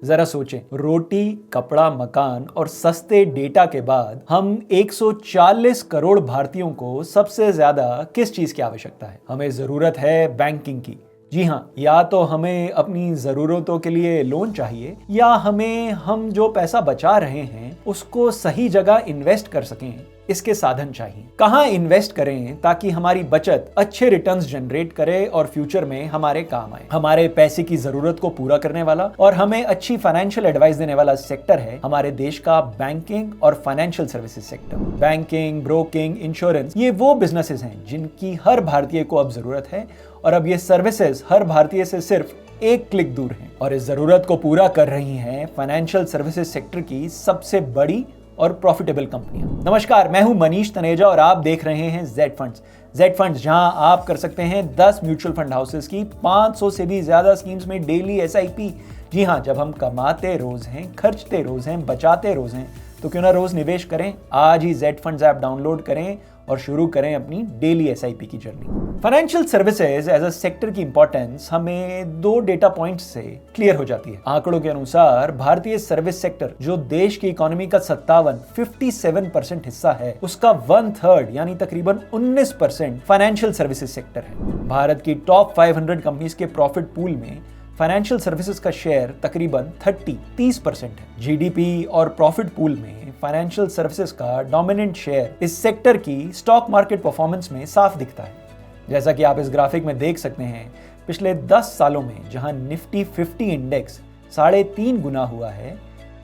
जरा सोचें, रोटी, कपड़ा, मकान और सस्ते डेटा के बाद हम 140 करोड़ भारतीयों को सबसे ज्यादा किस चीज की आवश्यकता है? हमें जरूरत है बैंकिंग की। जी हाँ, या तो हमें अपनी जरूरतों के लिए लोन चाहिए या हमें हम जो पैसा बचा रहे हैं उसको सही जगह इन्वेस्ट कर सकें, इसके साधन चाहिए। कहाँ इन्वेस्ट करें ताकि हमारी बचत अच्छे रिटर्न्स जनरेट करे और फ्यूचर में हमारे काम आए। हमारे पैसे की जरूरत को पूरा करने वाला और हमें अच्छी फाइनेंशियल एडवाइस देने वाला सेक्टर है हमारे देश का बैंकिंग और financial services sector. Banking, broking, insurance, ये वो बिजनेसेस हैं जिनकी हर भारतीय को अब जरूरत है और अब ये सर्विसेज हर भारतीय से सिर्फ एक क्लिक दूर हैं और इस जरूरत को पूरा कर रही हैं फाइनेंशियल सर्विसेज सेक्टर की सबसे बड़ी और प्रॉफिटेबल कंपनियां। नमस्कार, मैं हूं मनीष तनेजा और आप देख रहे हैं जेड फंड्स। जेड फंड्स, जहां आप कर सकते हैं 10 म्यूचुअल फंड हाउसेस की 500 से भी ज्यादा स्कीम्स में डेली एसआईपी। जी हां, जब हम कमाते रोज हैं, खर्चते रोज हैं, बचाते रोज हैं, तो क्यों ना रोज निवेश करें। आज ही जेड फंड्स ऐप डाउनलोड करें और शुरू करें अपनी डेली एसआईपी की journey. Financial services as a sector की इंपॉर्टेंस हमें 2 डेटा पॉइंट्स से क्लियर हो जाती है। आंकड़ों के अनुसार भारतीय सर्विस सेक्टर, जो देश की इकोनॉमी का 57% हिस्सा है, उसका 1/3 यानी तकरीबन 19% फाइनेंशियल सर्विसेज सेक्टर है। भारत की टॉप 500 कंपनीज के प्रॉफिट पूल में फाइनेंशियल सर्विसेज का शेयर तकरीबन 30% है। जीडीपी और प्रॉफिट पूल में फाइनेंशियल सर्विसेज का डोमिनेंट शेयर इस सेक्टर की स्टॉक मार्केट परफॉर्मेंस में साफ दिखता है। जैसा कि आप इस ग्राफिक में देख सकते हैं, पिछले 10 सालों में जहां निफ्टी 50 इंडेक्स 3.5 गुना हुआ है,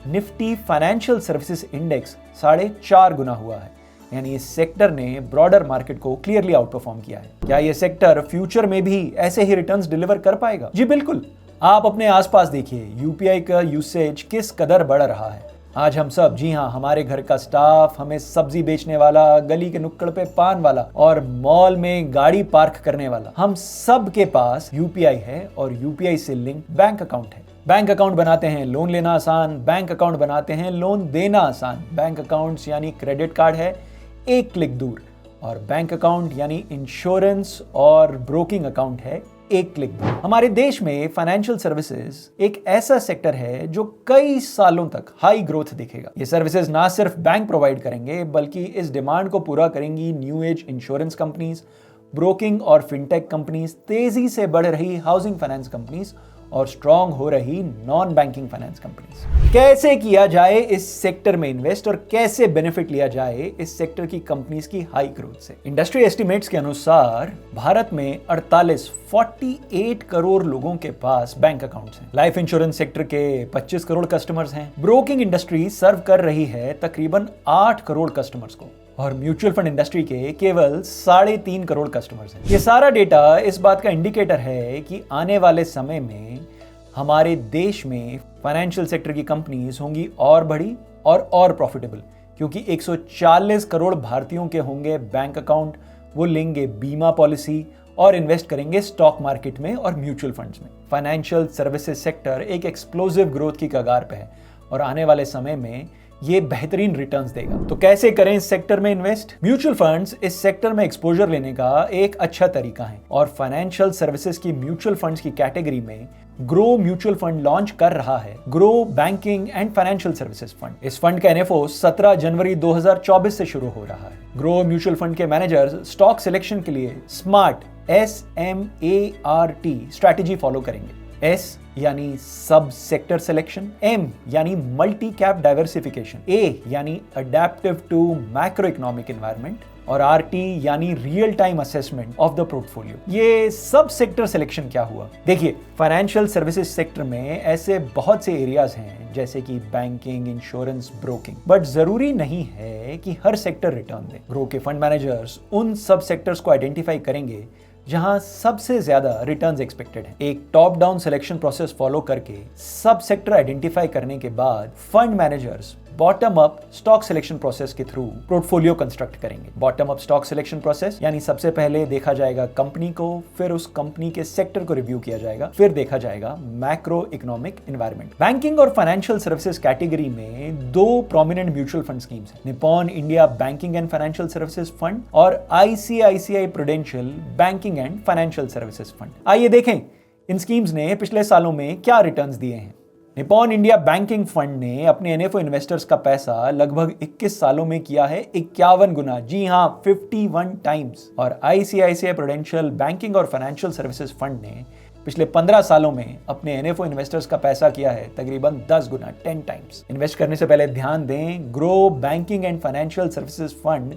निफ्टी फाइनेंशियल सर्विसेज इंडेक्स 4.5 गुना हुआ है। यानी इस सेक्टर ने ब्रॉडर मार्केट को क्लियरली आउट परफॉर्म किया है। क्या यह सेक्टर फ्यूचर में भी ऐसे ही रिटर्न्स डिलीवर कर पाएगा? जी बिल्कुल। आप अपने आसपास देखिए, यूपीआई का यूसेज किस कदर बढ़ रहा है। आज हम सब, जी हाँ, हमारे घर का स्टाफ, हमें सब्जी बेचने वाला, गली के नुक्कड़ पे पान वाला और मॉल में गाड़ी पार्क करने वाला, हम सब के पास यूपीआई है और यूपीआई से लिंक बैंक अकाउंट है। बैंक अकाउंट बनाते हैं लोन लेना आसान, बैंक अकाउंट बनाते हैं लोन देना आसान। बैंक अकाउंट्स यानी क्रेडिट कार्ड है एक क्लिक दूर और बैंक अकाउंट यानी इंश्योरेंस और ब्रोकिंग अकाउंट है एक क्लिक दूर। हमारे देश में फाइनेंशियल सर्विसेज एक ऐसा सेक्टर है जो कई सालों तक हाई ग्रोथ दिखेगा। ये सर्विसेज ना सिर्फ बैंक प्रोवाइड करेंगे बल्कि इस डिमांड को पूरा करेंगी new age insurance companies, broking और फिनटेक कंपनीज, तेजी से बढ़ रही हाउसिंग फाइनेंस कंपनीज और स्ट्रॉन्ग हो रही नॉन बैंकिंग फाइनेंस कंपनीज। कैसे किया जाए इस सेक्टर में इन्वेस्ट और कैसे बेनिफिट लिया जाए इस सेक्टर की कंपनीज की हाई ग्रोथ से? इंडस्ट्री एस्टिमेट्स के अनुसार भारत में 48 करोड़ लोगों के पास बैंक अकाउंट्स हैं। लाइफ इंश्योरेंस सेक्टर के 25 करोड़ कस्टमर्स हैं। ब्रोकिंग इंडस्ट्री सर्व कर रही है तकरीबन 8 करोड़ कस्टमर्स को और म्यूचुअल फंड इंडस्ट्री के केवल 3.5 करोड़ कस्टमर्स हैं। ये सारा डेटा इस बात का इंडिकेटर है कि आने वाले समय में हमारे देश में फाइनेंशियल सेक्टर की कंपनीज होंगी और बड़ी और प्रॉफिटेबल, क्योंकि 140 करोड़ भारतीयों के होंगे बैंक अकाउंट, वो लेंगे बीमा पॉलिसी और इन्वेस्ट करेंगे स्टॉक मार्केट में और म्यूचुअल फंड्स में। फाइनेंशियल सर्विसेज सेक्टर एक एक्सप्लोसिव ग्रोथ की कगार पे है और आने वाले समय में ये बेहतरीन रिटर्न्स देगा। तो कैसे करें इस सेक्टर में इन्वेस्ट? म्यूचुअल फंड्स इस सेक्टर में एक्सपोजर लेने का एक अच्छा तरीका है और फाइनेंशियल सर्विसेज की म्यूचुअल फंड्स की कैटेगरी में ग्रो म्यूचुअल फंड लॉन्च कर रहा है, grow banking and financial services fund. इस फंड का एनएफओ 17 जनवरी 2024 से शुरू हो रहा है। ग्रो म्यूचुअल फंड के मैनेजर्स स्टॉक सिलेक्शन के लिए स्मार्ट SMART स्ट्रैटेजी फॉलो करेंगे। S यानी सब सेक्टर सिलेक्शन, M यानी मल्टी कैप डाइवर्सिफिकेशन, A यानी adaptive to macro economic environment और RT यानी real time assessment of the portfolio. ये सब सेक्टर सिलेक्शन क्या हुआ? देखिए, फाइनेंशियल सर्विसेज सेक्टर में ऐसे बहुत से एरियाज हैं जैसे कि बैंकिंग, इंश्योरेंस, ब्रोकिंग, बट जरूरी नहीं है कि हर सेक्टर रिटर्न दे। ग्रो के फंड मैनेजर्स उन सब सेक्टर्स को आइडेंटिफाई करेंगे जहां सबसे ज्यादा रिटर्न्स एक्सपेक्टेड है। एक top down selection process follow करके सब सेक्टर आइडेंटिफाई करने के बाद fund managers bottom up stock selection process के थ्रू पोर्टफोलियो कंस्ट्रक्ट करेंगे। Bottom up stock selection process यानी सबसे पहले देखा जाएगा कंपनी को, फिर उस कंपनी के सेक्टर को रिव्यू किया जाएगा, फिर देखा जाएगा मैक्रो इकोनॉमिक एनवायरनमेंट। बैंकिंग और फाइनेंशियल सर्विसेज कैटेगरी में 2 प्रोमिनेंट म्यूचुअल फंड स्कीम्स हैं, Nippon India banking and financial services fund और ICICI prudential banking and financial services fund. आइए देखें इन स्कीम्स ने पिछले सालों में क्या रिटर्न्स दिए हैं। निपॉन इंडिया बैंकिंग फंड ने अपने एनएफओ इन्वेस्टर्स का पैसा लगभग 21 सालों में किया है 51 गुना, जी हां 51 टाइम्स। और आईसीआईसीआई प्रूडेंशियल बैंकिंग और फाइनेंशियल सर्विसेज फंड ने पिछले 15 सालों में अपने एनएफओ इन्वेस्टर्स का पैसा किया है तकरीबन 10 गुना, 10 टाइम्स। इन्वेस्ट करने से पहले ध्यान दें, grow banking and financial services fund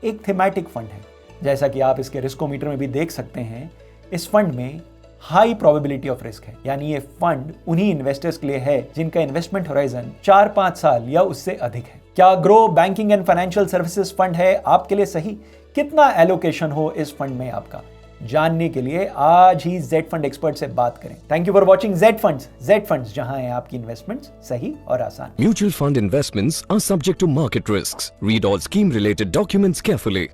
एक थीमेटिक फंड है। जैसा कि आप इसके रिस्कोमीटर में भी देख सकते हैं, इस फंड में हाई प्रोबेबिलिटी ऑफ रिस्क है, यानी ये फंड उन्हीं इन्वेस्टर्स के लिए है जिनका इन्वेस्टमेंट होराइजन 4-5 साल या उससे अधिक है। क्या grow banking and financial services fund है आपके लिए सही? कितना एलोकेशन हो इस फंड में आपका? जानने के लिए आज ही जेड फंड एक्सपर्ट से बात करें। Thank you for watching Z funds, जहां है आपकी इन्वेस्टमेंट्स सही और आसान। Mutual fund investments are subject to market risks. Read all scheme related documents carefully.